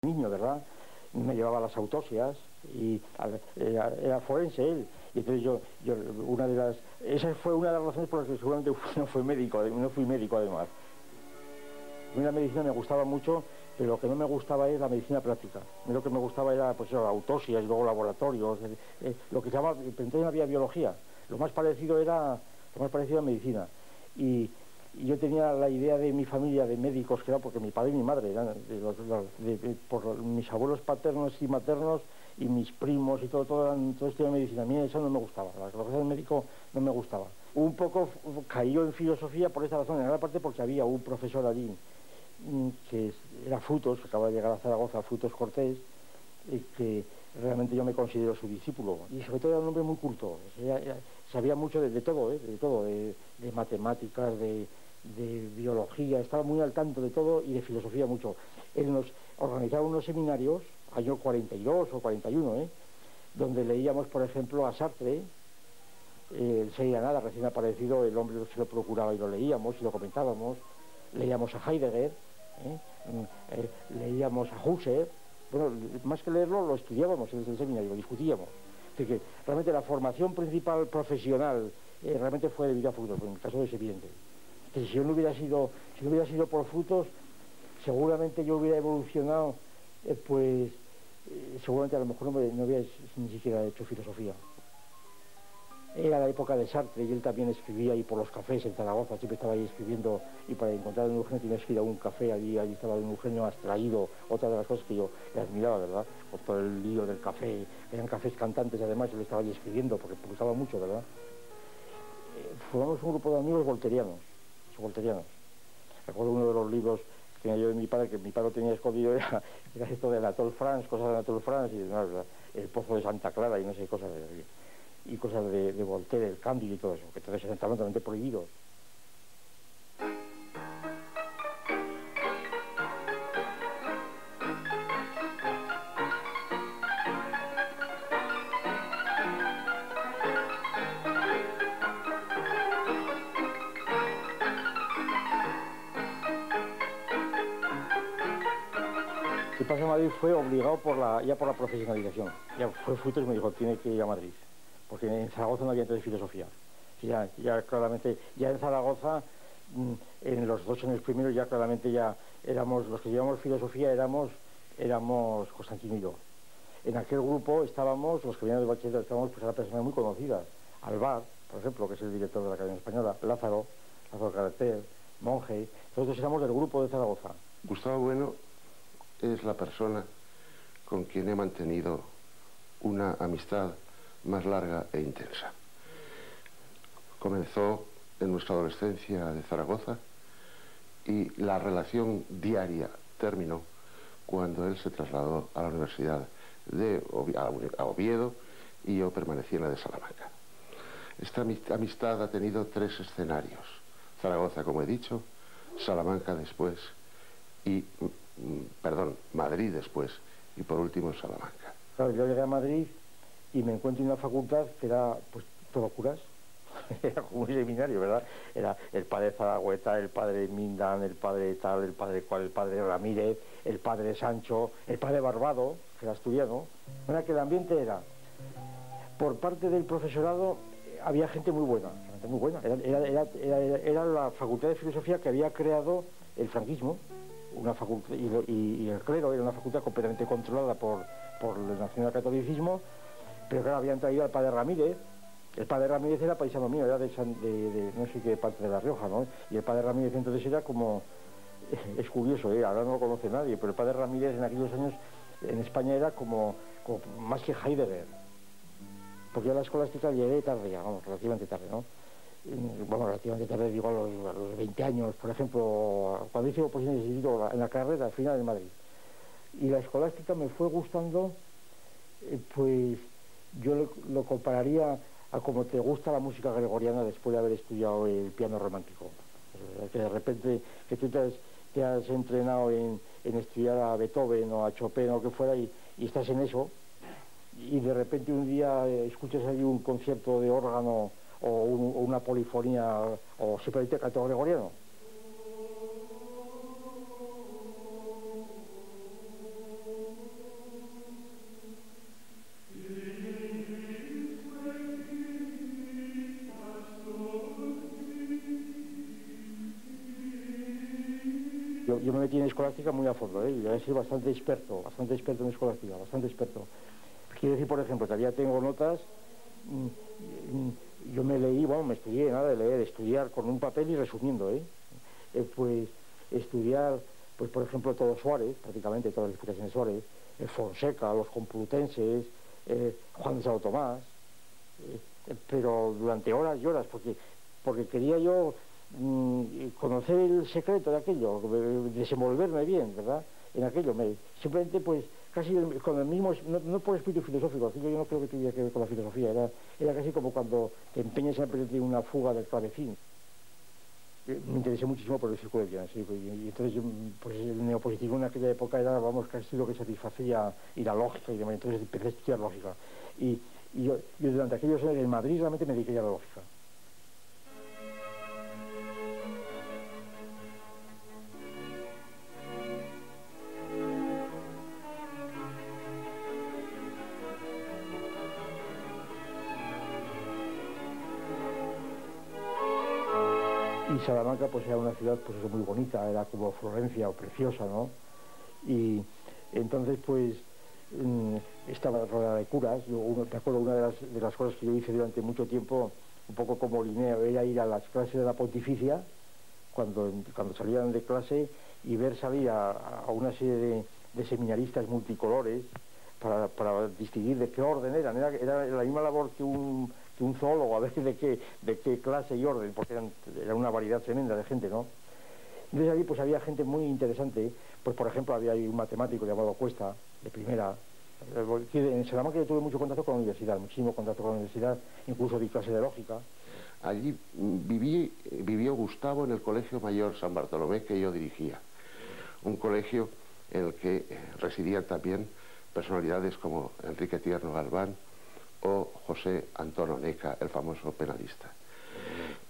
niño, ¿verdad? Me llevaba a las autopsias y era forense él. Y entonces esa fue una de las razones por las que seguramente no fui médico además. A mí la medicina me gustaba mucho, pero lo que no me gustaba es la medicina práctica. A mí lo que me gustaba era pues autopsias y luego laboratorios, lo que se llama, pero entonces no había biología. Lo más parecido a medicina. Y yo tenía la idea de mi familia de médicos, que era porque mi padre y mi madre eran por mis abuelos paternos y maternos y mis primos y todo esto de medicina. A mí eso no me gustaba, la carrera del médico no me gustaba. Un poco caí yo en filosofía por esta razón, en gran parte porque había un profesor allí que era Frutos, que acaba de llegar a Zaragoza, Frutos Cortés, que realmente yo me considero su discípulo, y sobre todo era un hombre muy culto, sabía mucho de todo, de matemáticas, de biología, estaba muy al tanto de todo y de filosofía mucho. Él nos organizaba unos seminarios, año 42 o 41, donde leíamos, por ejemplo, a Sartre, el Sería Nada, recién aparecido, El hombre se lo procuraba y lo leíamos y lo comentábamos, leíamos a Heidegger, leíamos a Husserl. Bueno, más que leerlo, lo estudiábamos en el seminario, lo discutíamos. Así que realmente la formación principal profesional realmente fue debido a Frutos, en el caso es evidente. Entonces, si no hubiera sido por Frutos, seguramente yo hubiera evolucionado, seguramente a lo mejor no hubiera ni siquiera hecho filosofía. Era la época de Sartre y él también escribía ahí por los cafés en Zaragoza, siempre estaba ahí escribiendo, y para encontrar a don Eugenio tenías que ir a un café, allí estaba don Eugenio abstraído, otra de las cosas que yo le admiraba, ¿verdad? Por todo el lío del café, eran cafés cantantes además, él estaba ahí escribiendo porque publicaba mucho, ¿verdad? Formamos un grupo de amigos volterianos. Recuerdo uno de los libros que tenía yo de mi padre, que mi padre tenía escondido, era esto de Anatole France, cosas de Anatole France, y demás, ¿verdad? El Pozo de Santa Clara y no sé, cosas de Voltaire, el Cándido y todo eso, que entonces estaban totalmente prohibidos. El paso a Madrid fue obligado ya por la profesionalización. Ya fue Frutos y me dijo, tiene que ir a Madrid, porque en Zaragoza no había entonces filosofía. Ya claramente, ya en Zaragoza, en los 2 años primeros, ya claramente ya éramos, los que llevamos filosofía éramos Constantino y yo. En aquel grupo estábamos, los que venían del bachillerato, estábamos pues, a personas muy conocidas. Alvar, por ejemplo, que es el director de la Academia Española, Lázaro Carreter, Monge, nosotros éramos del grupo de Zaragoza. Gustavo Bueno es la persona con quien he mantenido una amistad más larga e intensa. Comenzó en nuestra adolescencia de Zaragoza y la relación diaria terminó cuando él se trasladó a la Universidad a Oviedo y yo permanecí en la de Salamanca. Esta amistad ha tenido 3 escenarios: Zaragoza, como he dicho, Salamanca después y Madrid después, y por último Salamanca. Claro, yo llegué a Madrid y me encuentro en una facultad que era, pues, todo curas. Era como un seminario, ¿verdad? Era el padre Zaragüeta, el padre Mindan, el padre tal, el padre cual, el padre Ramírez, el padre Sancho, el padre Barbado, que era asturiano. Era que el ambiente era, por parte del profesorado, había gente muy buena, Era la facultad de filosofía que había creado el franquismo. Una facultad, y el clero era una facultad completamente controlada por el nacionalcatolicismo, pero claro, habían traído al padre Ramírez. El padre Ramírez era paisano mío, era de no sé qué parte de La Rioja, ¿no? Y el padre Ramírez entonces era como, es curioso, ahora no lo conoce nadie, pero el padre Ramírez en aquellos años en España era como más que Heidegger, porque yo a la escolástica llegué tarde, relativamente tarde, ¿no? Bueno, relativamente tarde, digo, a los 20 años, por ejemplo, cuando hice oposiciones de instituto en la carrera, al final en Madrid. Y la escolástica me fue gustando, pues yo lo compararía a como te gusta la música gregoriana después de haber estudiado el piano romántico. Que de repente, que tú te has entrenado en estudiar a Beethoven o a Chopin o lo que fuera y estás en eso, y de repente un día escuchas ahí un concierto de órgano o una polifonía o simplemente canto gregoriano. yo me metí en escolástica muy a fondo, ¿eh? Yo he sido bastante experto en escolástica, bastante experto. Quiero decir, por ejemplo, que todavía tengo notas, yo me leí, bueno, me estudié, nada de leer, estudiar con un papel y resumiendo, pues estudiar, pues por ejemplo, todo Suárez, prácticamente todas las explicaciones de Suárez, Fonseca, los Complutenses, Juan de Santo Tomás, pero durante horas y horas, porque quería yo conocer el secreto de aquello, desenvolverme bien, ¿verdad? En aquello, simplemente pues casi con el mismo, no por espíritu filosófico, aquello yo no creo que tuviera que ver con la filosofía, era casi como cuando te empeñas en aprender una fuga del clavecín. Me interesé muchísimo por el círculo de Viena, ¿sí? Y entonces pues el neopositivismo en aquella época era, vamos, casi lo que satisfacía y la lógica y demás, entonces empecé a estudiar lógica. Y yo durante aquellos años en Madrid realmente me dediqué a la lógica. Y Salamanca pues era una ciudad pues eso, muy bonita, era como Florencia o preciosa, ¿no? Y entonces pues estaba rodeada de curas. Me acuerdo una de las cosas que yo hice durante mucho tiempo, un poco como Linneo, era ir a las clases de la Pontificia cuando salían de clase y ver salir a una serie de seminaristas multicolores para distinguir de qué orden eran. Era la misma labor que un zoólogo, a veces de qué clase y orden, porque era una variedad tremenda de gente, ¿no? Entonces allí pues había gente muy interesante, pues por ejemplo había un matemático llamado Cuesta, de primera. En Salamanca yo tuve mucho contacto con la universidad, muchísimo contacto con la universidad, incluso di clase de lógica. Allí vivió Gustavo en el Colegio Mayor San Bartolomé que yo dirigía, un colegio en el que residían también personalidades como Enrique Tierno Galván o José Antón Oneca, el famoso penalista.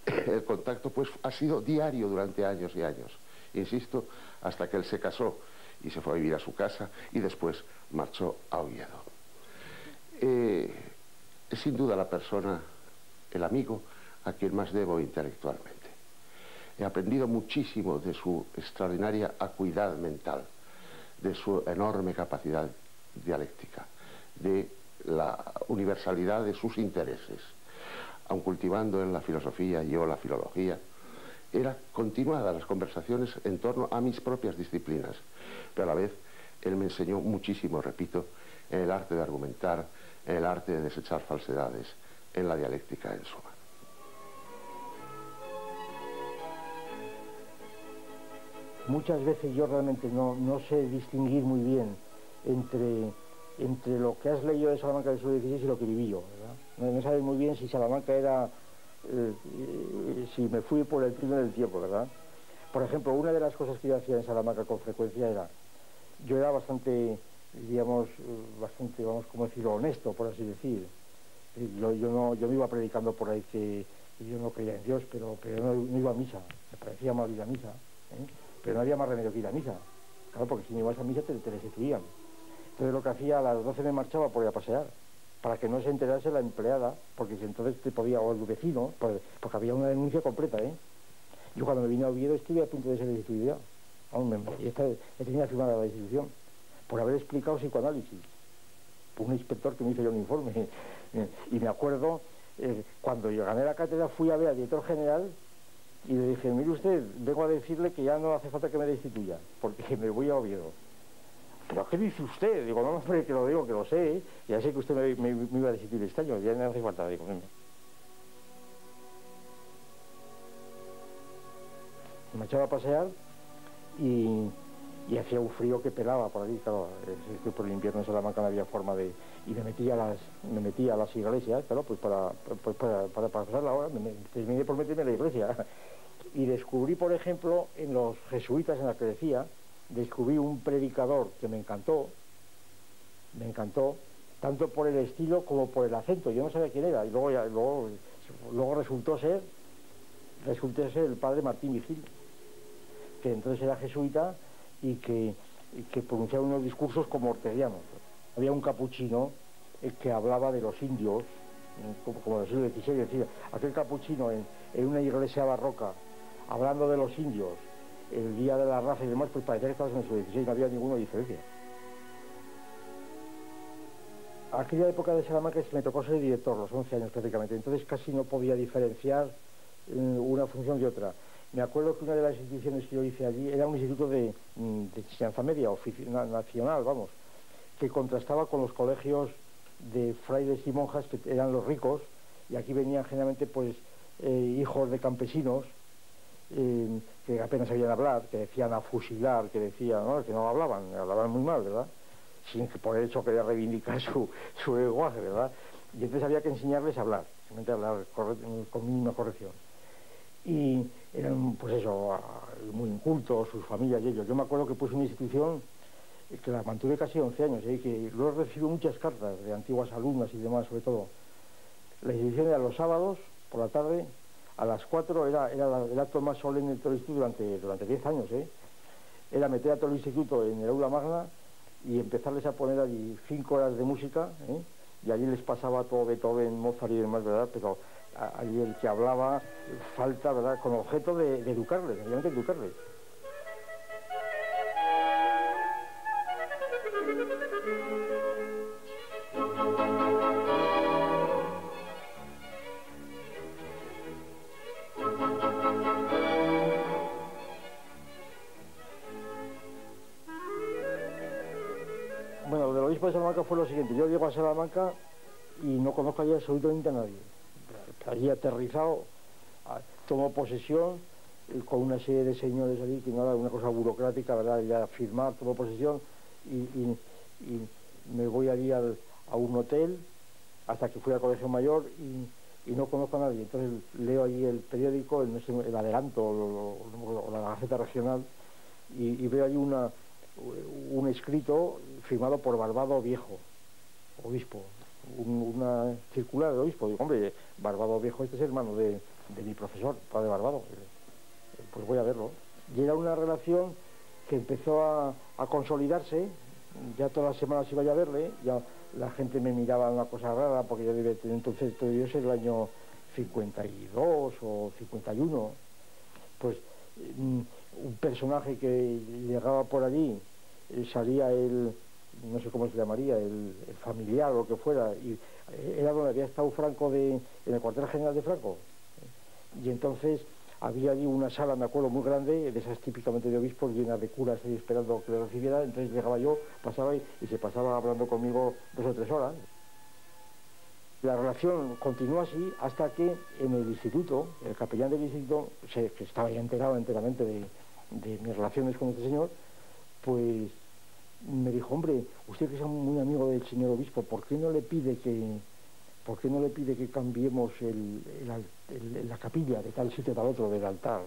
El contacto pues ha sido diario durante años y años, insisto, hasta que él se casó y se fue a vivir a su casa y después marchó a Oviedo. Es sin duda la persona, el amigo, a quien más debo intelectualmente. He aprendido muchísimo de su extraordinaria acuidad mental, de su enorme capacidad dialéctica, de la universalidad de sus intereses. Aun cultivando en la filosofía y yo la filología, era continuada las conversaciones en torno a mis propias disciplinas, pero a la vez él me enseñó muchísimo, repito, en el arte de argumentar, en el arte de desechar falsedades, en la dialéctica en suma. Muchas veces yo realmente no sé distinguir muy bien entre lo que has leído de Salamanca del siglo XVI y lo que viví yo, ¿verdad? No sabes muy bien si Salamanca era, si me fui por el túnel del tiempo, ¿verdad? Por ejemplo, una de las cosas que yo hacía en Salamanca con frecuencia era, yo era bastante, digamos, vamos, ¿cómo decirlo?, honesto, por así decir. Yo me iba predicando por ahí que yo no creía en Dios, pero no iba a misa, me parecía mal ir a misa, pero no había más remedio que ir a misa, claro, porque si no ibas a misa te destituían. Entonces lo que hacía, a las 12 me marchaba por ir a pasear, para que no se enterase la empleada, porque entonces te podía, o el vecino, porque había una denuncia completa, Yo cuando me vine a Oviedo estuve a punto de ser destituido ya. Tenía firmada la destitución, por haber explicado psicoanálisis. Un inspector que me hizo yo un informe. Y me acuerdo, cuando yo gané la cátedra, fui a ver al director general y le dije, mire usted, vengo a decirle que ya no hace falta que me destituya, porque me voy a Oviedo. ¿Pero qué dice usted? Digo, no, hombre, que lo digo, que lo sé, ya sé que usted me iba a destituir este año, ya no hace falta, digo. Me echaba a pasear y hacía un frío que pelaba por allí, claro, por el invierno en Salamanca no había forma de... Y me metía a las iglesias, claro, pues para pasar la hora, terminé por meterme en la iglesia. Y descubrí, por ejemplo, en los jesuitas en la que decía, descubrí un predicador que me encantó, tanto por el estilo como por el acento. Yo no sabía quién era, y luego resultó ser el padre Martín Vigil, que entonces era jesuita y que pronunciaba unos discursos como orteguianos. Había un capuchino que hablaba de los indios, como del siglo XVI, es decir, aquel capuchino en una iglesia barroca, hablando de los indios el día de la raza y demás, pues parecía que estabas en el siglo XVI, no había ninguna diferencia. Aquella época de Salamanca me tocó ser director, los 11 años prácticamente, entonces casi no podía diferenciar una función de otra. Me acuerdo que una de las instituciones que yo hice allí era un instituto de enseñanza media, nacional, vamos, que contrastaba con los colegios de frailes y monjas que eran los ricos, y aquí venían generalmente pues hijos de campesinos que apenas sabían hablar, que decían a fusilar, que decían, ¿no? Que no hablaban muy mal, ¿verdad? Sin que por eso quería reivindicar su lenguaje, ¿verdad? Y entonces había que enseñarles a hablar, simplemente a hablar con mínima corrección. Y eran, pues eso, muy incultos, sus familias y ellos. Yo me acuerdo que puse una institución que la mantuve casi 11 años, que luego recibo muchas cartas de antiguas alumnas y demás, sobre todo. La institución era los sábados, por la tarde, a las 4, era el acto más solemne de todo el instituto durante 10 años, Era meter a todo el instituto en el aula magna y empezarles a poner allí 5 horas de música, y allí les pasaba todo Beethoven, Mozart y demás, ¿verdad? Pero allí el que hablaba falta, ¿verdad? Con objeto de educarles, obviamente educarles. Bueno, lo del obispo de Salamanca fue lo siguiente. Yo llego a Salamanca y no conozco allí absolutamente a nadie. Allí aterrizado, tomo posesión con una serie de señores allí, que no era una cosa burocrática, ¿verdad? Ya firmar, tomo posesión y me voy allí a un hotel hasta que fui al colegio mayor y no conozco a nadie. Entonces leo allí el periódico, el Adelanto o la Gaceta Regional y veo allí un escrito firmado por Barbado Viejo, obispo, una circular del obispo. Digo, hombre, Barbado Viejo, este es hermano de mi profesor, padre Barbado, pues voy a verlo. Y era una relación que empezó a consolidarse, ya todas las semanas iba yo a verle, ya la gente me miraba una cosa rara, porque yo debía tener entonces, debió ser el año 52 o 51, pues un personaje que llegaba por allí, salía no sé cómo se llamaría, el familiar o lo que fuera, y era donde había estado Franco en el cuartel general de Franco. Y entonces había allí una sala, me acuerdo, muy grande, de esas típicamente de obispos, llenas de curas ahí esperando que le recibiera. Entonces llegaba yo, pasaba y se pasaba hablando conmigo 2 o 3 horas. La relación continuó así hasta que en el instituto, el capellán del instituto, que estaba ya enterado enteramente de mis relaciones con este señor, pues me dijo, hombre, usted que es muy amigo del señor obispo, ¿por qué no le pide que cambiemos la capilla de tal sitio a tal otro, del altar?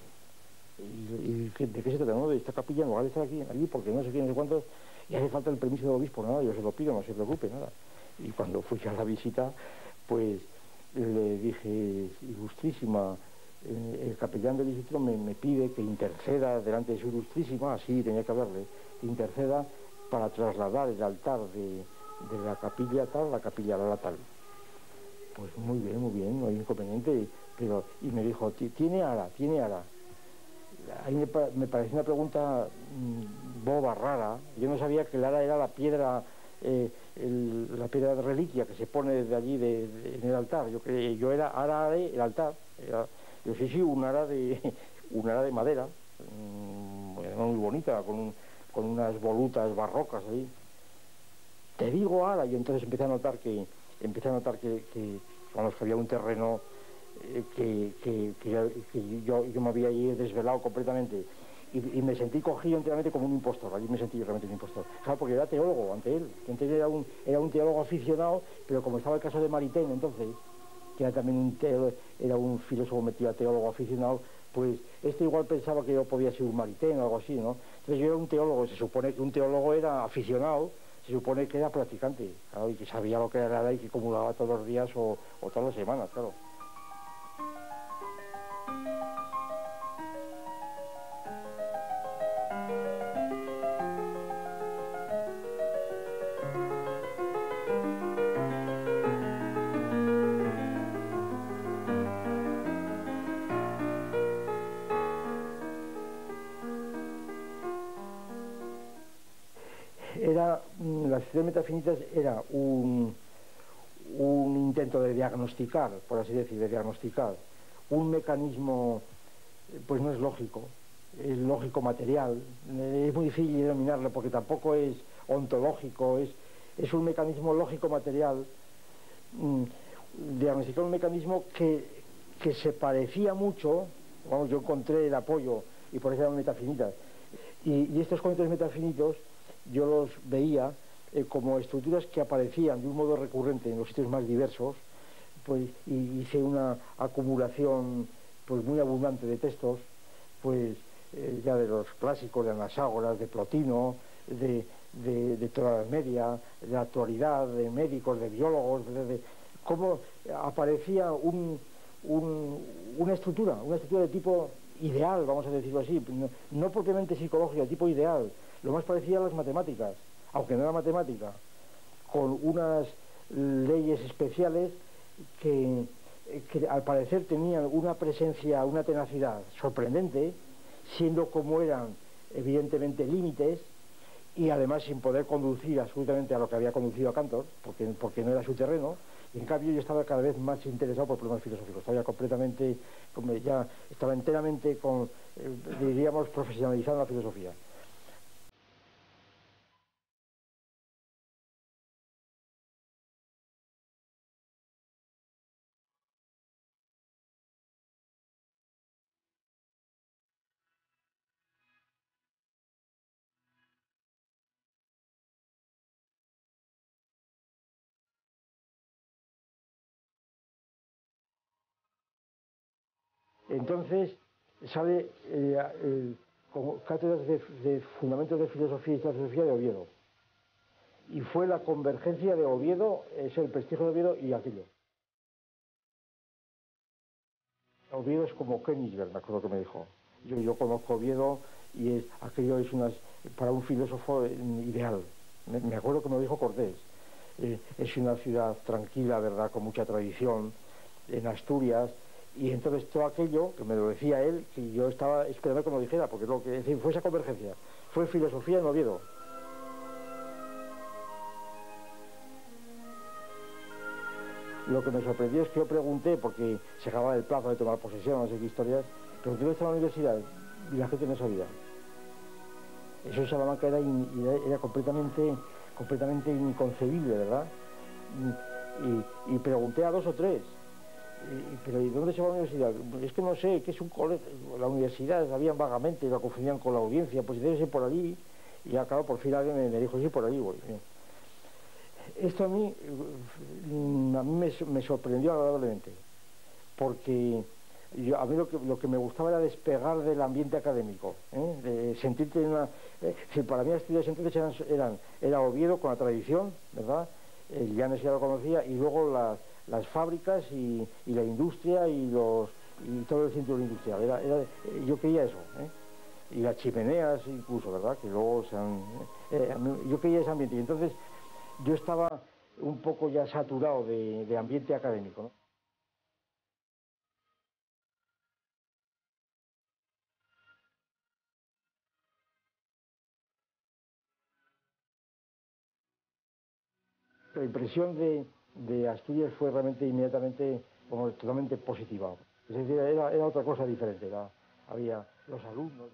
¿De qué se trata? No, de esta capilla no vale estar aquí, porque no sé quién, no sé cuántos, y hace falta el permiso del obispo. Nada, yo se lo pido, no se preocupe, nada. Y cuando fui a la visita, pues le dije, ilustrísima, el capellán del instituto me pide que interceda delante de su ilustrísima, así tenía que hablarle, que interceda para trasladar el altar de la capilla tal a la capilla tal. Pues muy bien, no hay inconveniente, y me dijo, ¿tiene ara? Ahí me pareció una pregunta boba, rara. Yo no sabía que el ara era la piedra, la piedra de reliquia que se pone desde allí en el altar. Yo era ara de el altar. Yo sí, un ara de madera, muy bonita, con unas volutas barrocas ahí. Te digo ara, y entonces empecé a notar que cuando había un terreno que yo me había ahí desvelado completamente y me sentí cogido enteramente como un impostor. Allí me sentí realmente un impostor, claro, porque era teólogo ante él, que antes era un teólogo aficionado, pero como estaba el caso de Maritain entonces, que era también era un filósofo metido a teólogo aficionado, pues este igual pensaba que yo podía ser un Maritain o algo así, ¿no? Entonces yo era un teólogo, se supone que un teólogo era aficionado, se supone que era practicante, claro, y que sabía lo que era y que comulgaba todos los días o todas las semanas, claro. las ciudades metafinitas era un intento de diagnosticar, por así decir, de diagnosticar un mecanismo, pues no es lógico material, es muy difícil denominarlo porque tampoco es ontológico, es un mecanismo lógico material, diagnosticar un mecanismo que se parecía mucho, vamos, yo encontré el apoyo y por eso eran metafinitas, y estos conceptos metafinitos yo los veía como estructuras que aparecían de un modo recurrente en los sitios más diversos, pues, y hice una acumulación pues muy abundante de textos, pues ya de los clásicos, de Anaxágoras, de Plotino, de toda la Edad Media, de la actualidad, de médicos, de biólogos, de cómo aparecía una estructura de tipo ideal, vamos a decirlo así, no propiamente psicológica, de tipo ideal, lo más parecía a las matemáticas, aunque no era matemática, con unas leyes especiales que al parecer tenían una presencia, una tenacidad sorprendente, siendo como eran evidentemente límites, y además sin poder conducir absolutamente a lo que había conducido a Cantor, porque no era su terreno. Y en cambio yo estaba cada vez más interesado por problemas filosóficos, estaba enteramente diríamos, profesionalizado en la filosofía. Entonces sale como cátedras de fundamentos de filosofía y filosofía de Oviedo. Y fue la convergencia de Oviedo, es el prestigio de Oviedo y aquello. Oviedo es como Königsberg, me acuerdo que me dijo. Yo conozco Oviedo y aquello es para un filósofo ideal. Me acuerdo que me lo dijo Cortés. Es una ciudad tranquila, ¿verdad?, con mucha tradición, en Asturias. Y entonces todo aquello, que me lo decía él, que yo estaba esperando que me lo dijera, porque es decir, fue esa convergencia. Fue filosofía en Oviedo. Lo que me sorprendió es que yo pregunté, porque se acababa el plazo de tomar posesión, no sé qué historias, pregunté dónde estaba la universidad y la gente no sabía. Eso en Salamanca era completamente inconcebible, ¿verdad? Y pregunté a dos o tres, pero ¿y dónde se va la universidad? Es que no sé, que es un colegio, la universidad, sabían vagamente, la confundían con la audiencia, pues debe ser por allí, y ya claro, por fin alguien me dijo, sí, por allí voy. Esto a mí me sorprendió agradablemente, porque a mí lo que me gustaba era despegar del ambiente académico, de sentirte para mí las ciudades entonces era Oviedo con la tradición, ¿verdad? El Llanes ya lo conocía, y luego las fábricas y la industria y todo el centro industrial. Yo quería eso, y las chimeneas incluso, ¿verdad? Que luego yo quería ese ambiente, y entonces yo estaba un poco ya saturado de ambiente académico, ¿no? La impresión de Asturias fue realmente inmediatamente como totalmente positiva. Es decir, era otra cosa diferente. Había los alumnos.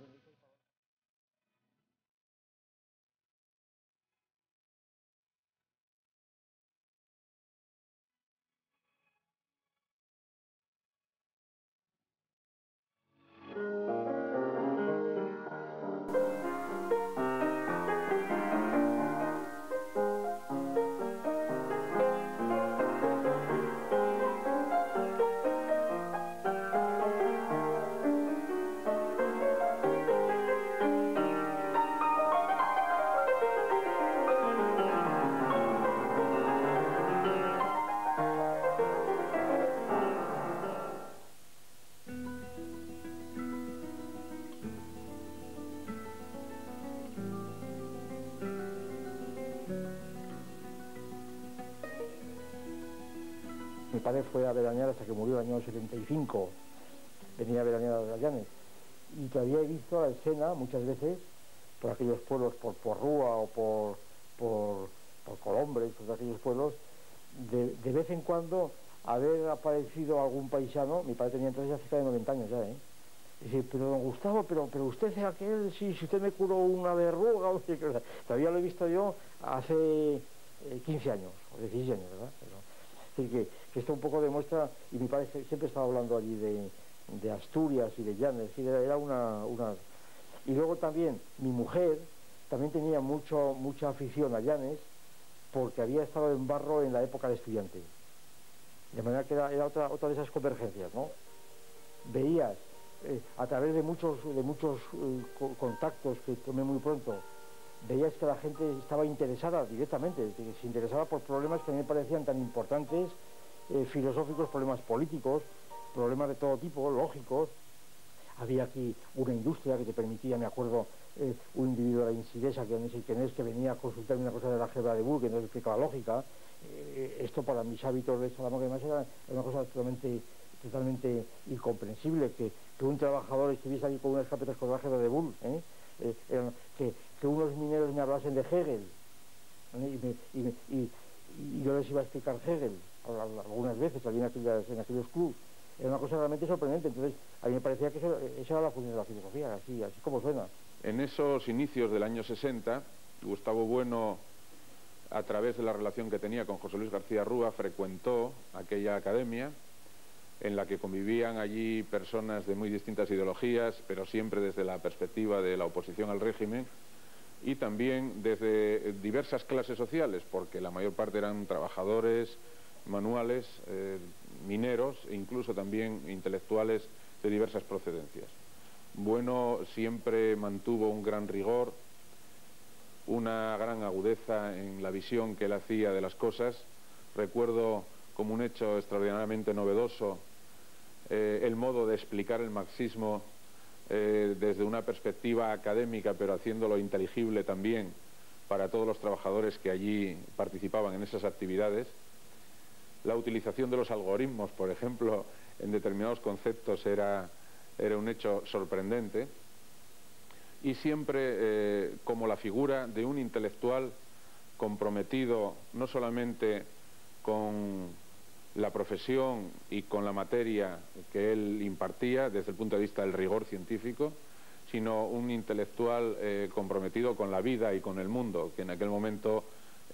Mi padre fue a veranear hasta que murió en el año 75. Venía a veranear a Llanes. Y todavía he visto la escena muchas veces por aquellos pueblos, por Porrúa o por por Colombres, por aquellos pueblos, de vez en cuando haber aparecido algún paisano. Mi padre tenía entonces ya cerca de 90 años ya, ¿eh? Y dice, pero don Gustavo, pero usted es aquel, si usted me curó una verruga, o sea, todavía lo he visto yo hace 15 años, o 16 años, ¿verdad? Es decir, que esto un poco demuestra, y mi padre siempre estaba hablando allí de Asturias y de Llanes, y era una... Y luego también, mi mujer también tenía mucha afición a Llanes, porque había estado en Barro en la época de estudiante. De manera que era otra de esas convergencias, ¿no? Veías, a través de muchos contactos que tomé muy pronto, veías que la gente estaba interesada directamente, se interesaba por problemas que a mí me parecían tan importantes, filosóficos, problemas políticos, problemas de todo tipo, lógicos. Había aquí una industria que te permitía, me acuerdo, un individuo de la Insidesa, que venía a consultarme una cosa de la álgebra de Boole, que no explicaba lógica. Esto para mis hábitos de Salamanca y demás era una cosa totalmente incomprensible, que un trabajador estuviese aquí con unas carpetas con la álgebra de Boole, que unos mineros me hablasen de Hegel, y yo les iba a explicar Hegel algunas veces allí en aquellos clubs. Era una cosa realmente sorprendente. Entonces a mí me parecía que esa era la función de la filosofía, así como suena. En esos inicios del año 60, Gustavo Bueno, a través de la relación que tenía con José Luis García Rúa, frecuentó aquella academia en la que convivían allí personas de muy distintas ideologías, pero siempre desde la perspectiva de la oposición al régimen, y también desde diversas clases sociales, porque la mayor parte eran trabajadores manuales, mineros e incluso también intelectuales de diversas procedencias. Bueno siempre mantuvo un gran rigor, una gran agudeza en la visión que él hacía de las cosas. Recuerdo como un hecho extraordinariamente novedoso el modo de explicar el marxismo desde una perspectiva académica, pero haciéndolo inteligible también para todos los trabajadores que allí participaban en esas actividades. La utilización de los algoritmos, por ejemplo, en determinados conceptos era un hecho sorprendente, y siempre como la figura de un intelectual comprometido no solamente con la profesión y con la materia que él impartía desde el punto de vista del rigor científico, sino un intelectual comprometido con la vida y con el mundo, que en aquel momento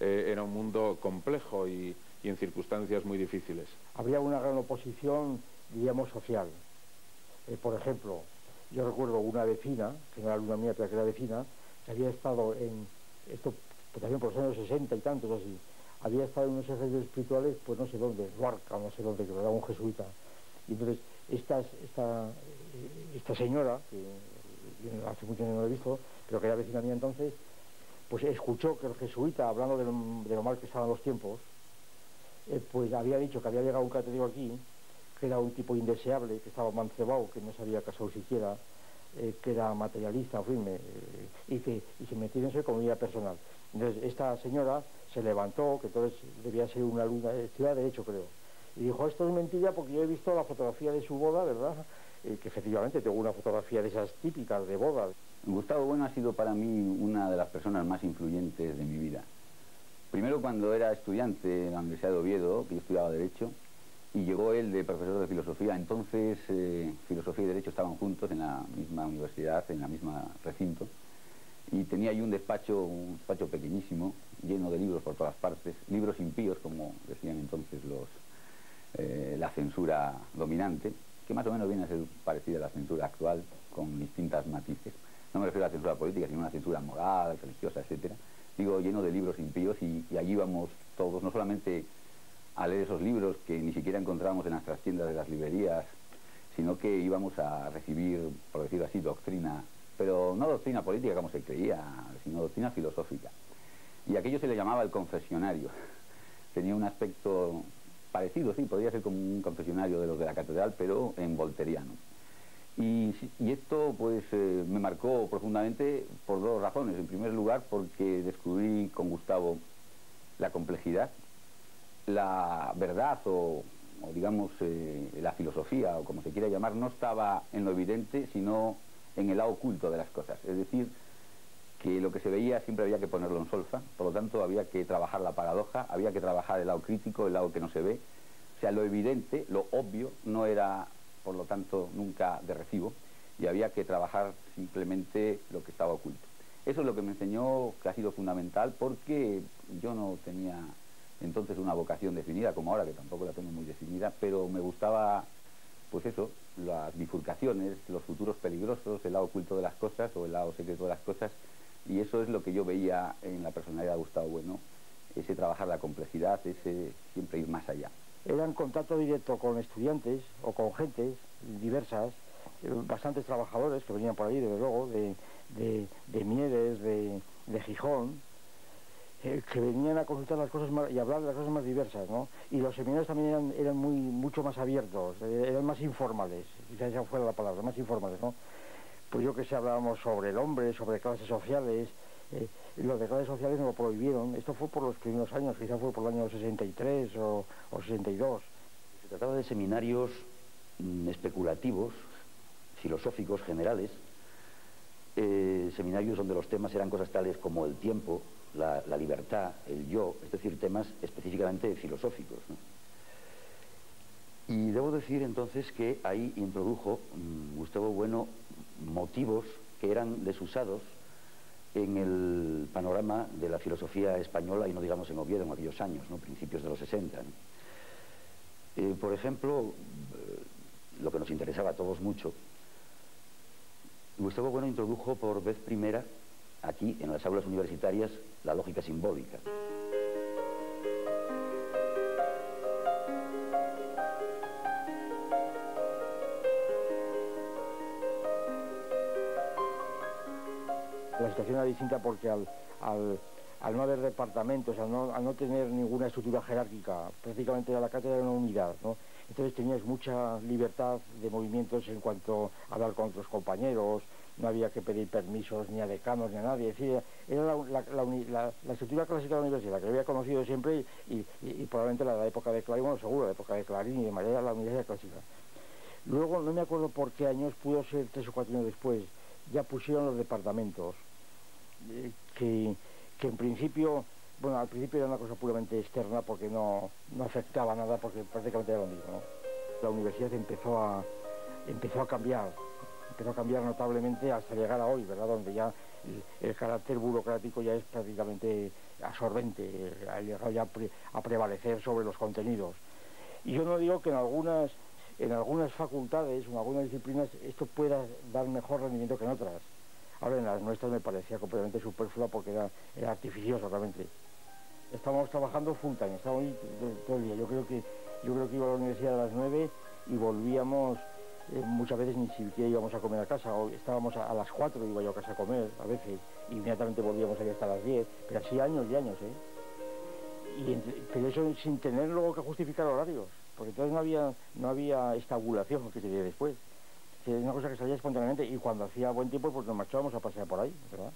era un mundo complejo y en circunstancias muy difíciles. Habría una gran oposición, diríamos, social. Por ejemplo, yo recuerdo una vecina, que no era alumna mía, pero que era vecina, que había estado en, esto también por los años 60 y tantos así, había estado en unos ejercicios espirituales, pues no sé dónde, Luarca, no sé dónde, que era un jesuita. Y entonces, esta señora, que yo hace mucho no la he visto, pero que era vecina mía entonces, pues escuchó que el jesuita, hablando de lo mal que estaban los tiempos, pues había dicho que había llegado un catedrático aquí, que era un tipo indeseable, que estaba mancebado, que no se había casado siquiera, que era materialista, en fin, y se metió en su economía personal. Entonces esta señora se levantó, que entonces debía ser una alumna, estudiaba Derecho creo, y dijo, esto es mentira porque yo he visto la fotografía de su boda, ¿verdad? Que efectivamente tengo una fotografía de esas típicas de boda. Gustavo Bueno ha sido para mí una de las personas más influyentes de mi vida. Primero cuando era estudiante en la Universidad de Oviedo, que yo estudiaba Derecho, y llegó él de profesor de filosofía. Entonces filosofía y Derecho estaban juntos en la misma universidad, en la misma recinto, y tenía ahí un despacho pequeñísimo, lleno de libros por todas partes, libros impíos, como decían entonces la censura dominante, que más o menos viene a ser parecida a la censura actual, con distintas matices. No me refiero a la censura política, sino a la censura moral, religiosa, etcétera. Digo, lleno de libros impíos, y allí íbamos todos, no solamente a leer esos libros que ni siquiera encontrábamos en las trastiendas de las librerías, sino que íbamos a recibir, por decirlo así, doctrina, pero no doctrina política como se creía, sino doctrina filosófica. Y aquello se le llamaba el confesionario. Tenía un aspecto parecido, sí, podría ser como un confesionario de los de la catedral, pero en volteriano. Y esto pues me marcó profundamente por dos razones. En primer lugar, porque descubrí con Gustavo la complejidad, la verdad o digamos la filosofía, o como se quiera llamar, no estaba en lo evidente, sino en el lado oculto de las cosas. Es decir, que lo que se veía siempre había que ponerlo en solfa, por lo tanto había que trabajar la paradoja, había que trabajar el lado crítico, el lado que no se ve. O sea, lo evidente, lo obvio, no era, por lo tanto, nunca de recibo, y había que trabajar simplemente lo que estaba oculto. Eso es lo que me enseñó, que ha sido fundamental, porque yo no tenía entonces una vocación definida, como ahora, que tampoco la tengo muy definida, pero me gustaba, pues eso, las bifurcaciones, los futuros peligrosos, el lado oculto de las cosas o el lado secreto de las cosas, y eso es lo que yo veía en la personalidad de Gustavo Bueno, ese trabajar la complejidad, ese siempre ir más allá. Era en contacto directo con estudiantes o con gentes diversas, bastantes trabajadores que venían por ahí, desde luego, de Mieres, de Gijón, que venían a consultar las cosas y hablar de las cosas más diversas, ¿no? Y los seminarios también eran mucho más abiertos, eran más informales, quizás esa fuera la palabra, más informales, ¿no? Pues yo que sé, hablábamos sobre el hombre, sobre clases sociales. Los de clases sociales no lo prohibieron. Esto fue por los primeros años, quizás fue por el año 63 o 62. Se trataba de seminarios especulativos, filosóficos, generales, seminarios donde los temas eran cosas tales como el tiempo, la libertad, el yo, es decir, temas específicamente filosóficos, ¿no? Y debo decir entonces que ahí introdujo Gustavo Bueno motivos que eran desusados en el panorama de la filosofía española, y no digamos en Oviedo en aquellos años, ¿no? Principios de los 60, ¿no? Por ejemplo, lo que nos interesaba a todos mucho, Gustavo Bueno introdujo por vez primera aquí en las aulas universitarias la lógica simbólica. La situación era distinta porque al no haber departamentos, al no tener ninguna estructura jerárquica, prácticamente la cátedra era una unidad, ¿no? Entonces tenías mucha libertad de movimientos en cuanto a hablar con otros compañeros, no había que pedir permisos ni a decanos ni a nadie. Es decir, era la estructura clásica de la universidad, que yo había conocido siempre y probablemente la época de Clarín, bueno, seguro, la época de Clarín y de María, la universidad clásica. Luego, no me acuerdo por qué años, pudo ser 3 o 4 años después, ya pusieron los departamentos, que en principio, bueno, al principio era una cosa puramente externa porque no afectaba nada, porque prácticamente era lo mismo, ¿no? La universidad empezó a cambiar notablemente hasta llegar a hoy, ¿verdad? Donde ya el carácter burocrático ya es prácticamente absorbente, ha llegado ya a prevalecer sobre los contenidos. Y yo no digo que en algunas facultades o en algunas disciplinas esto pueda dar mejor rendimiento que en otras. Ahora en las nuestras me parecía completamente superfluo porque era artificioso realmente. Estábamos trabajando full time, estábamos ahí todo el día. Yo creo que iba a la universidad a las 9 y volvíamos, muchas veces ni siquiera íbamos a comer a casa, o estábamos a las 4, iba yo a casa a comer a veces, y inmediatamente volvíamos ahí hasta las 10, pero así años y años, pero eso sin tener luego que justificar horarios, porque entonces no había estabulación que se dio después. Es una cosa que salía espontáneamente, y cuando hacía buen tiempo pues nos marchábamos a pasear por ahí, ¿verdad?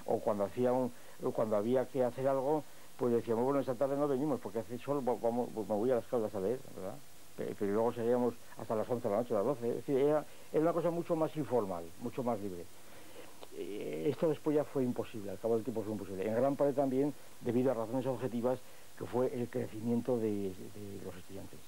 O cuando había que hacer algo, pues decíamos, bueno, esta tarde no venimos porque hace sol, pues me voy a las Caldas a leer, ¿verdad? Pero luego seguíamos hasta las 11 de la noche, a las 12, es decir, era una cosa mucho más informal, mucho más libre. Esto después ya fue imposible, al cabo del tiempo fue imposible, en gran parte también debido a razones objetivas, que fue el crecimiento de los estudiantes.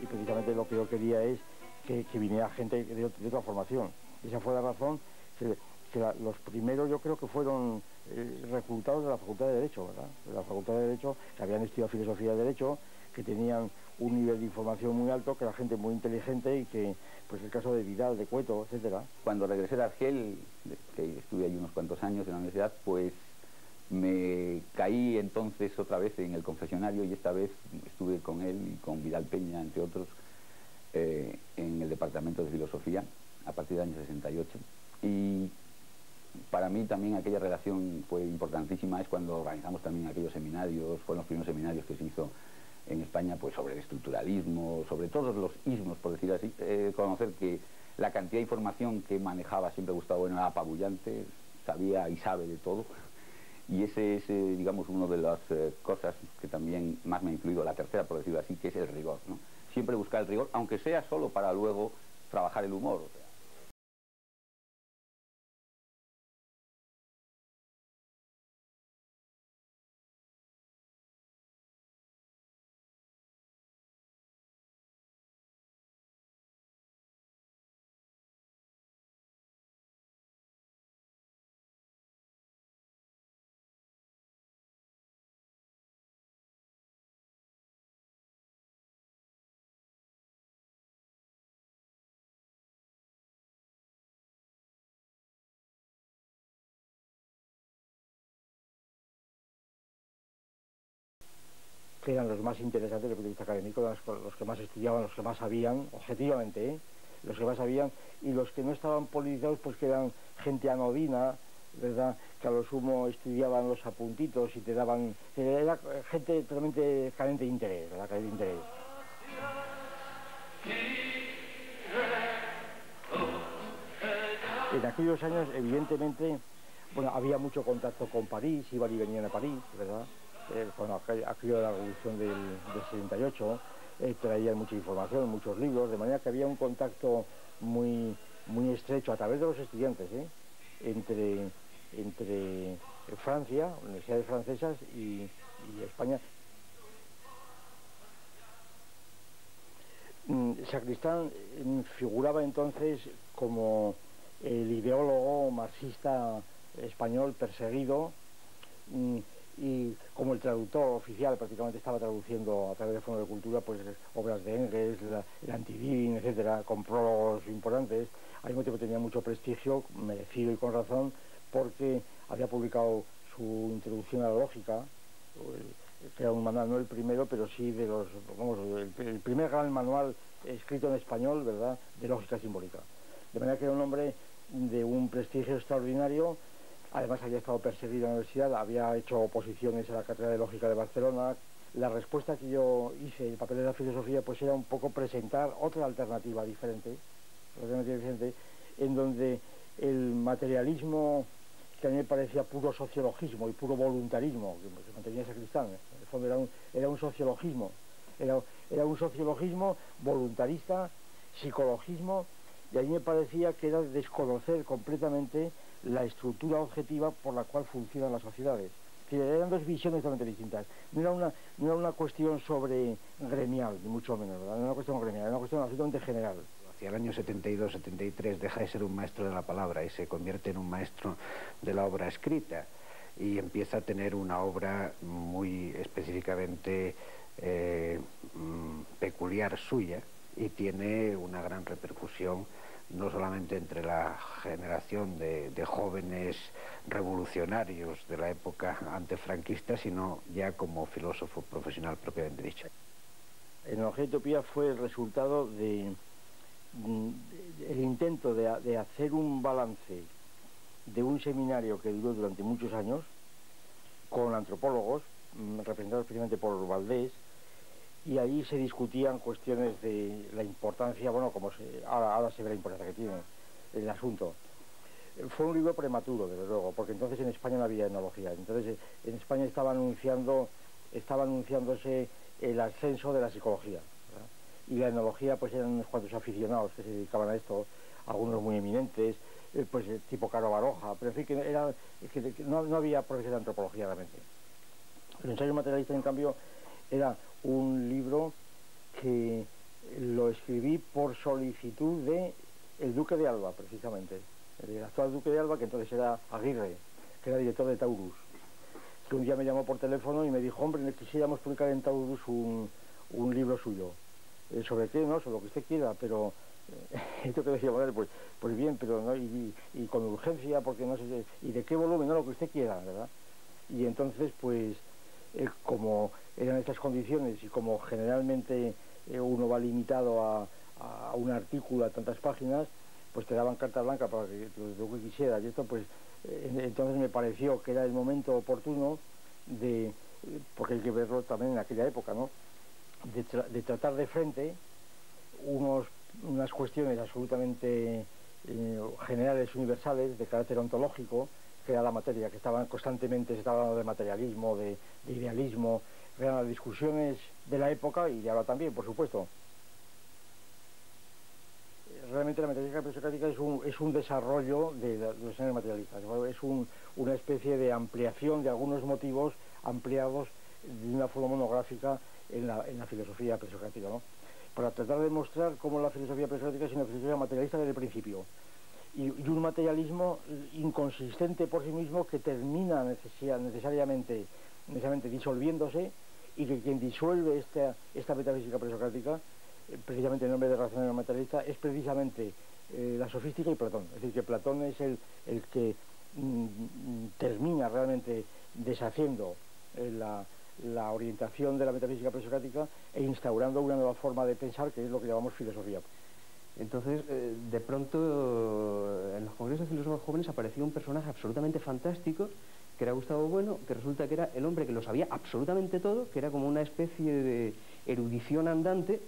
Y precisamente lo que yo quería es que viniera gente de otra formación. Esa fue la razón que los primeros yo creo que fueron reclutados de la Facultad de Derecho, ¿verdad? De la Facultad de Derecho, que habían estudiado Filosofía de Derecho, que tenían un nivel de información muy alto, que era gente muy inteligente y que, pues el caso de Vidal, de Cueto, etcétera. Cuando regresé de Argel, que estuve allí unos cuantos años en la universidad, pues me caí entonces otra vez en el confesionario, y esta vez estuve con él y con Vidal Peña, entre otros, en el departamento de Filosofía a partir del año 68. Y para mí también aquella relación fue importantísima. Es cuando organizamos también aquellos seminarios, fueron los primeros seminarios que se hizo en España, pues sobre el estructuralismo, sobre todos los ismos, por decir así. Conocer que la cantidad de información que manejaba siempre Gustavo Bueno era apabullante, sabía y sabe de todo. Y ese es, digamos, una de las cosas que también más me ha influido, la tercera, por decirlo así, que es el rigor, ¿no? siempre buscar el rigor, aunque sea solo para luego trabajar el humor. Que eran los más interesantes desde el punto de vista académico, los que más estudiaban, los que más sabían, objetivamente, los que más sabían, y los que no estaban politizados, pues que eran gente anodina, ¿verdad?, que a lo sumo estudiaban los apuntitos y te daban... Era gente totalmente carente de interés, ¿verdad?, carente de interés. En aquellos años, evidentemente, bueno, había mucho contacto con París, iban y venían a París, ¿verdad?, bueno, aquello de la revolución del 78, traían mucha información, muchos libros, de manera que había un contacto muy estrecho a través de los estudiantes, entre Francia, universidades francesas y España. Sacristán figuraba entonces como el ideólogo marxista español perseguido, y como el traductor oficial, prácticamente estaba traduciendo a través del Fondo de Cultura pues obras de Engels, el Antidín, etcétera, con prólogos importantes. Al mismo tiempo tenía mucho prestigio, merecido y con razón, porque había publicado su introducción a la lógica, que era un manual, no el primero, pero sí de los, vamos, el primer gran manual escrito en español, ¿verdad?, de lógica simbólica. De manera que era un hombre de un prestigio extraordinario. Además había estado perseguido en la universidad, había hecho oposiciones a la Cátedra de Lógica de Barcelona. La respuesta que yo hice, el papel de la filosofía, pues era un poco presentar otra alternativa diferente, en donde el materialismo, que a mí me parecía puro sociologismo y puro voluntarismo, que se mantenía Sacristán, en el fondo era un sociologismo, era un sociologismo voluntarista, psicologismo, y a mí me parecía que era desconocer completamente la estructura objetiva por la cual funcionan las sociedades. Eran dos visiones totalmente distintas. No era una cuestión sobre gremial, ni mucho menos, ¿verdad? No era una cuestión gremial, era una cuestión absolutamente general. Hacia el año 72-73 deja de ser un maestro de la palabra y se convierte en un maestro de la obra escrita, y empieza a tener una obra muy específicamente peculiar suya, y tiene una gran repercusión no solamente entre la generación de jóvenes revolucionarios de la época antefranquista, sino ya como filósofo profesional propiamente dicho. Enología y Utopía fue el resultado el intento de hacer un balance de un seminario que duró durante muchos años con antropólogos, representados especialmente por Valdés, y ahí se discutían cuestiones de la importancia, bueno, como ahora se ve la importancia que tiene el asunto. Fue un libro prematuro, desde luego, porque entonces en España no había etnología. Entonces en España estaba anunciándose el ascenso de la psicología, ¿verdad? Y la etnología pues eran unos cuantos aficionados que se dedicaban a esto, algunos muy eminentes, pues tipo Caro Baroja, pero en fin, que no había profesión de antropología realmente. El ensayo materialista, en cambio, era un libro que lo escribí por solicitud de el duque de Alba, precisamente, el actual duque de Alba, que entonces era Aguirre, que era director de Taurus, que un día me llamó por teléfono y me dijo: hombre, quisiéramos publicar en Taurus un libro suyo. ¿Sobre qué? No, sobre lo que usted quiera, pero esto que decía, bueno, pues bien, pero no, y con urgencia, porque no sé, y de qué volumen, no, lo que usted quiera, ¿verdad? Y entonces, pues, como eran estas condiciones y como generalmente uno va limitado a un artículo, a tantas páginas, pues te daban carta blanca para que lo que quisieras, y esto pues entonces me pareció que era el momento oportuno porque hay que verlo también en aquella época, ¿no?, de tratar de frente unas cuestiones absolutamente generales, universales, de carácter ontológico, que era la materia, que constantemente se estaba hablando de materialismo, de idealismo, eran las discusiones de la época y de ahora también, por supuesto. realmente la metafísica presocrática es un desarrollo de los escenarios materialistas, es una especie de ampliación de algunos motivos ampliados de una forma monográfica en la filosofía presocrática, ¿no? Para tratar de demostrar cómo la filosofía presocrática es una filosofía materialista desde el principio y un materialismo inconsistente por sí mismo que termina necesariamente disolviéndose, y que quien disuelve esta metafísica presocrática, precisamente en nombre de racionalismo materialista, es precisamente la sofística y Platón. Es decir, que Platón es el que termina realmente deshaciendo la orientación de la metafísica presocrática e instaurando una nueva forma de pensar, que es lo que llamamos filosofía. Entonces, de pronto, en los congresos de filósofos jóvenes apareció un personaje absolutamente fantástico, que era Gustavo Bueno, que resulta que era el hombre que lo sabía absolutamente todo, que era como una especie de erudición andante,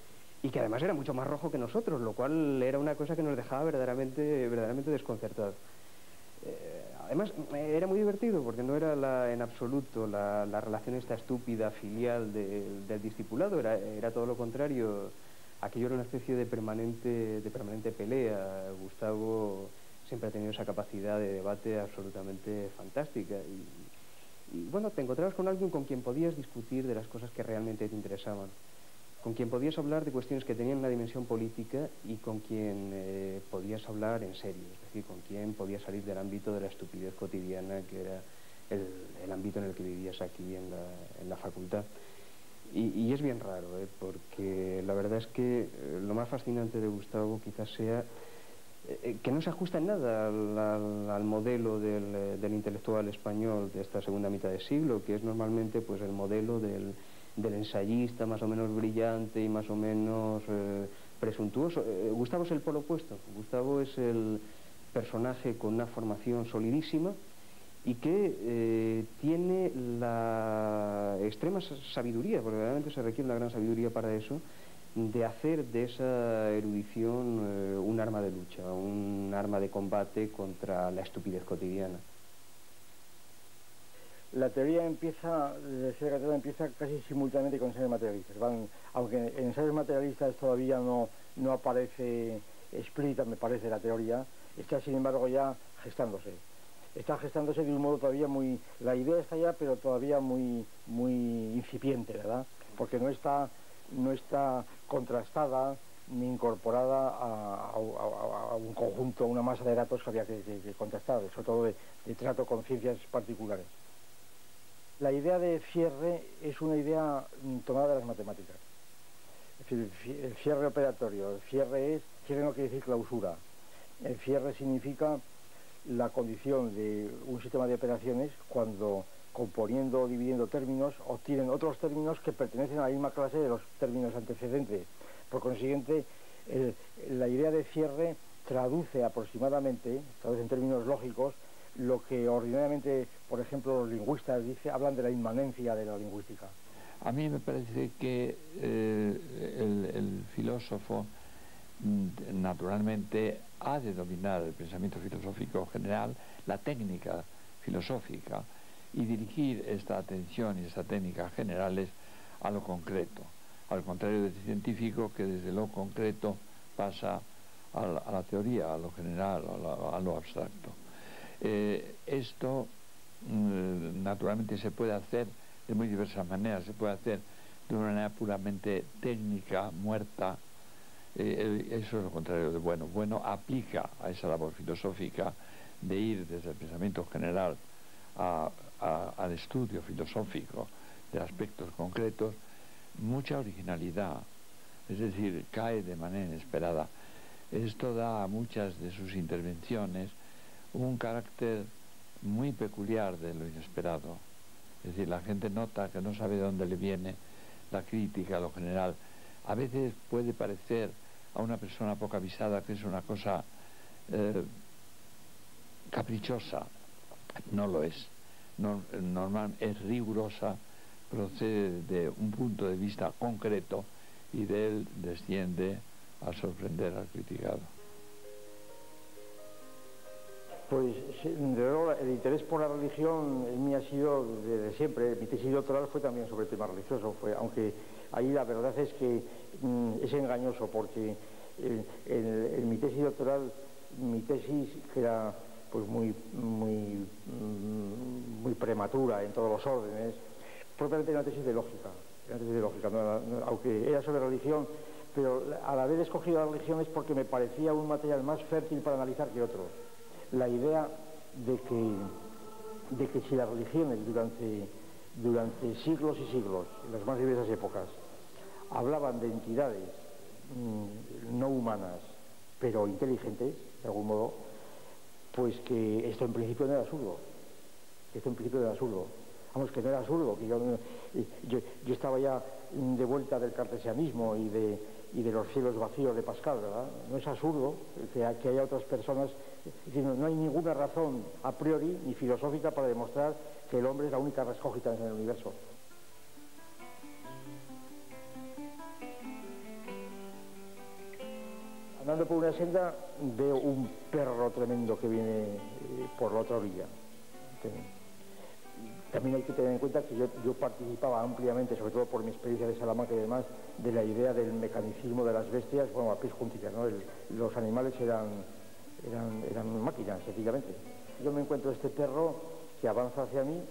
y que además era mucho más rojo que nosotros, lo cual era una cosa que nos dejaba verdaderamente desconcertados. Además, era muy divertido, porque no era en absoluto la relación esta estúpida, filial del discipulado, era todo lo contrario. Aquello era una especie de permanente pelea. Gustavo siempre ha tenido esa capacidad de debate absolutamente fantástica. Y bueno, te encontrabas con alguien con quien podías discutir de las cosas que realmente te interesaban, con quien podías hablar de cuestiones que tenían una dimensión política y con quien podías hablar en serio, es decir, con quien podías salir del ámbito de la estupidez cotidiana, que era el ámbito en el que vivías aquí en la facultad. Y es bien raro, porque la verdad es que lo más fascinante de Gustavo quizás sea que no se ajusta en nada al modelo del intelectual español de esta segunda mitad de siglo, que es normalmente pues el modelo del ensayista más o menos brillante y más o menos presuntuoso. Gustavo es el polo opuesto. Gustavo es el personaje con una formación solidísima y que tiene la extrema sabiduría, porque realmente se requiere una gran sabiduría para eso, de hacer de esa erudición un arma de lucha, un arma de combate contra la estupidez cotidiana. La teoría empieza casi simultáneamente con ensayos materialistas. Aunque en ensayos materialistas todavía no aparece explícita, me parece, la teoría, está sin embargo ya gestándose. Está gestándose de un modo todavía muy... La idea está ya, pero todavía muy incipiente, ¿verdad? Porque no está contrastada ni incorporada a un conjunto, a una masa de datos que había que contrastar, sobre todo de trato con ciencias particulares. La idea de cierre es una idea tomada de las matemáticas. Es decir, el cierre operatorio, cierre no quiere decir clausura. El cierre significa la condición de un sistema de operaciones cuando, componiendo o dividiendo términos, obtienen otros términos que pertenecen a la misma clase de los términos antecedentes. Por consiguiente, la idea de cierre traduce en términos lógicos, lo que ordinariamente, por ejemplo, los lingüistas hablan de la inmanencia de la lingüística. A mí me parece que el filósofo naturalmente ha de dominar el pensamiento filosófico general, la técnica filosófica, y dirigir esta atención y esta técnica generales a lo concreto, al contrario del científico, que desde lo concreto pasa a la teoría, a lo general, a lo abstracto. Esto naturalmente se puede hacer de muy diversas maneras. Se puede hacer de una manera puramente técnica, muerta. Eso es lo contrario de Bueno. Bueno aplica a esa labor filosófica de ir desde el pensamiento general al estudio filosófico de aspectos concretos, mucha originalidad, es decir, cae de manera inesperada. Esto da a muchas de sus intervenciones un carácter muy peculiar de lo inesperado. Es decir, la gente nota que no sabe de dónde le viene la crítica a lo general. A veces puede parecer a una persona poco avisada que es una cosa caprichosa. No lo es. Normal, es rigurosa, procede de un punto de vista concreto y de él desciende a sorprender al criticado. Pues desde luego el interés por la religión en mí ha sido desde siempre. Mi tesis doctoral fue también sobre el tema religioso, aunque ahí la verdad es que es engañoso, porque En mi tesis doctoral, mi tesis, que era pues muy prematura en todos los órdenes, propiamente era una tesis de lógica, aunque era sobre religión, pero al haber escogido la religión es porque me parecía un material más fértil para analizar que otros. La idea de que si las religiones durante siglos y siglos, en las más diversas épocas, hablaban de entidades no humanas, pero inteligentes, de algún modo, pues que esto en principio no era absurdo. Vamos, que no era absurdo, que yo estaba ya de vuelta del cartesianismo y de los cielos vacíos de Pascal, ¿verdad? No es absurdo que haya otras personas, es decir, no hay ninguna razón a priori ni filosófica para demostrar que el hombre es la única res cogitans en el universo. Andando por una senda veo un perro tremendo que viene por la otra orilla. También hay que tener en cuenta que yo participaba ampliamente, sobre todo por mi experiencia de Salamanca y demás, de la idea del mecanicismo de las bestias, bueno, a pies juntillas, ¿no? Los animales eran máquinas, sencillamente. Yo me encuentro este perro que avanza hacia mí,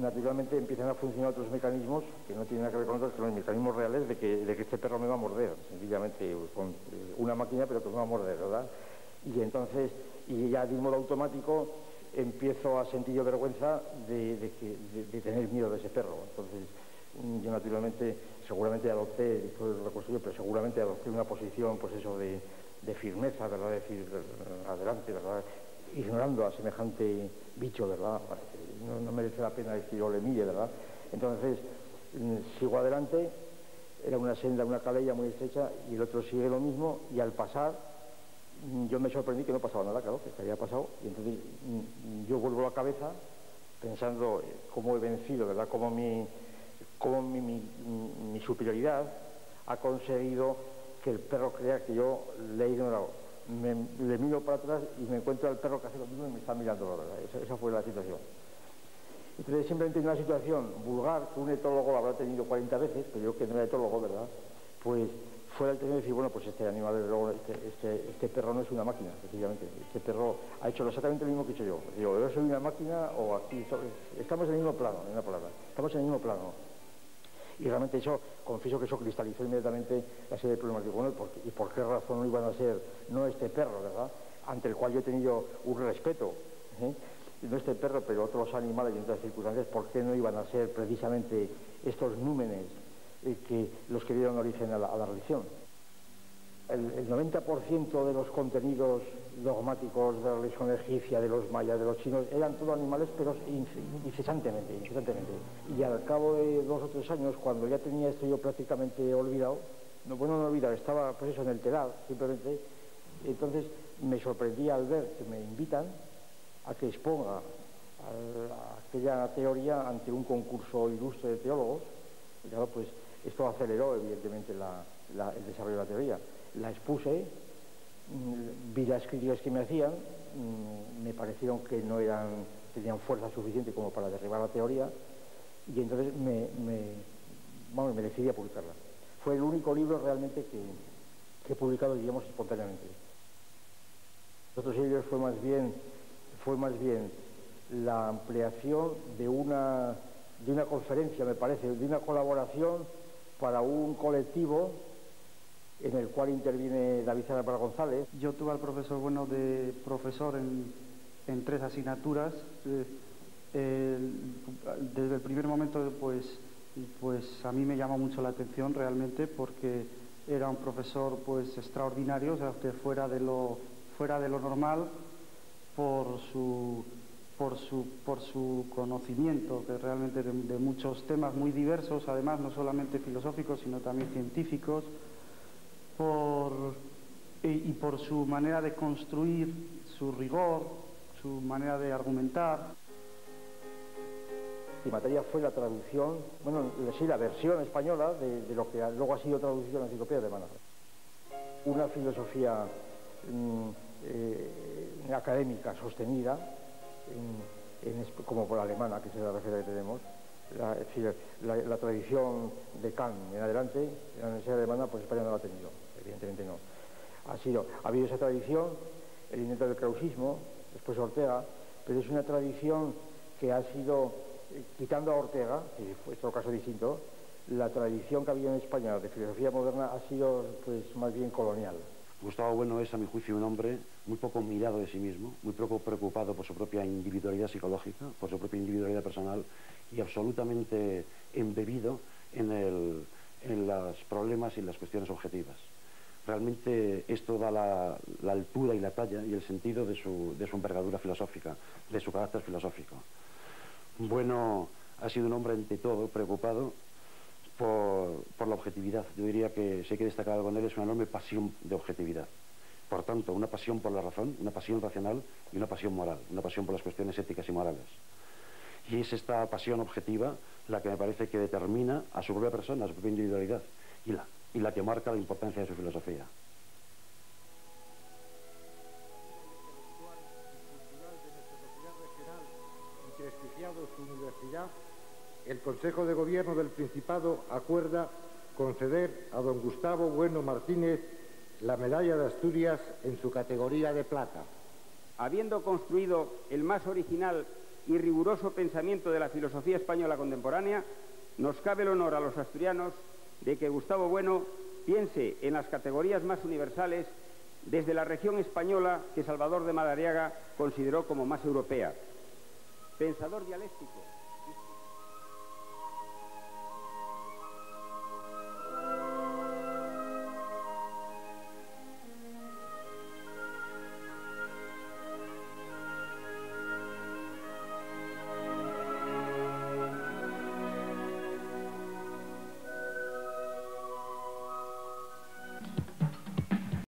naturalmente empiezan a funcionar otros mecanismos que no tienen nada que ver con otros, que son los mecanismos reales de que este perro me va a morder, sencillamente con una máquina, pero que me va a morder, ¿verdad? Y entonces, y ya de un modo automático, empiezo a sentir yo vergüenza de tener miedo de ese perro. Entonces, yo naturalmente, seguramente adopté, después lo reconstruyo, pero seguramente adopté una posición, pues eso, de firmeza, ¿verdad? De decir, adelante, ¿verdad? Ignorando a semejante bicho, ¿verdad? No merece la pena que yo le mire, ¿verdad? Entonces, sigo adelante, era una senda, una calella muy estrecha, y el otro sigue lo mismo, y al pasar, yo me sorprendí que no pasaba nada, claro, que había pasado, y entonces yo vuelvo la cabeza pensando cómo he vencido, ¿verdad? Cómo mi superioridad ha conseguido que el perro crea que yo le he ignorado. Le miro para atrás y me encuentro al perro que hace lo mismo y me está mirando, la verdad. Esa fue la situación. Entonces, simplemente en una situación vulgar, que un etólogo lo habrá tenido 40 veces, pero yo que no era etólogo, ¿verdad? Pues fuera el tenido de decir, bueno, pues este animal, desde luego, este perro no es una máquina, sencillamente. Este perro ha hecho exactamente lo mismo que he hecho yo. Digo, yo soy una máquina o aquí estamos en el mismo plano, en una palabra. Estamos en el mismo plano. Y realmente eso, confieso que eso cristalizó inmediatamente la serie de problemas. Digo, bueno, ¿y por qué razón no iban a ser, no este perro, ¿verdad? Ante el cual yo he tenido un respeto, no este perro, pero otros animales y en otras circunstancias, ¿por qué no iban a ser precisamente estos númenes que los que dieron origen a la religión? El 90% de los contenidos dogmáticos de la religión egipcia, de los mayas, de los chinos, eran todos animales, pero incesantemente. Y al cabo de 2 o 3 años, cuando ya tenía esto yo prácticamente olvidado, estaba pues eso en el telar, simplemente, entonces me sorprendía al ver que me invitan a que exponga aquella teoría ante un concurso ilustre de teólogos. Y claro, pues esto aceleró evidentemente el desarrollo de la teoría. La expuse, vi las críticas que me hacían, me parecieron que no tenían fuerza suficiente como para derribar la teoría, y entonces me decidí a publicarla. Fue el único libro realmente que he publicado, digamos, espontáneamente. Los otros libros fue más bien la ampliación de una conferencia, me parece, de una colaboración para un colectivo en el cual interviene David Álvaro González. Yo tuve al profesor Bueno de profesor en 3 asignaturas. Desde el primer momento, pues a mí me llamó mucho la atención realmente, porque era un profesor pues extraordinario, o sea, que fuera de lo normal por su conocimiento, que realmente de muchos temas muy diversos, además no solamente filosóficos sino también científicos, y por su manera de construir, su rigor, su manera de argumentar. Mi materia fue la traducción, bueno, sí, la versión española de lo que luego ha sido traducido en la enciclopedia de Alemana. Una filosofía académica sostenida, como por la alemana, que es la referencia que tenemos. Es decir, la tradición de Kant en adelante, en la Universidad Alemana, pues España no la ha tenido, evidentemente no. Ha habido esa tradición, el invento del krausismo, después Ortega, pero es una tradición que ha sido, quitando a Ortega, que fue otro caso distinto, la tradición que había en España de filosofía moderna ha sido pues más bien colonial. Gustavo Bueno es, a mi juicio, un hombre muy poco mirado de sí mismo, muy poco preocupado por su propia individualidad psicológica, por su propia individualidad personal y absolutamente embebido en los problemas y las cuestiones objetivas. Realmente esto da la altura y la talla y el sentido de su envergadura filosófica, de su carácter filosófico. Bueno ha sido un hombre ante todo preocupado por la objetividad. Yo diría que si hay que destacar algo en él es una enorme pasión de objetividad. Por tanto, una pasión por la razón, una pasión racional y una pasión moral, una pasión por las cuestiones éticas y morales. Y es esta pasión objetiva la que me parece que determina a su propia persona, a su propia individualidad y la que marca la importancia de su filosofía. Su universidad, el Consejo de Gobierno del Principado acuerda conceder a don Gustavo Bueno Martínez la Medalla de Asturias en su categoría de plata. Habiendo construido el más original y riguroso pensamiento de la filosofía española contemporánea, nos cabe el honor a los asturianos de que Gustavo Bueno piense en las categorías más universales desde la región española que Salvador de Madariaga consideró como más europea. Pensador dialéctico,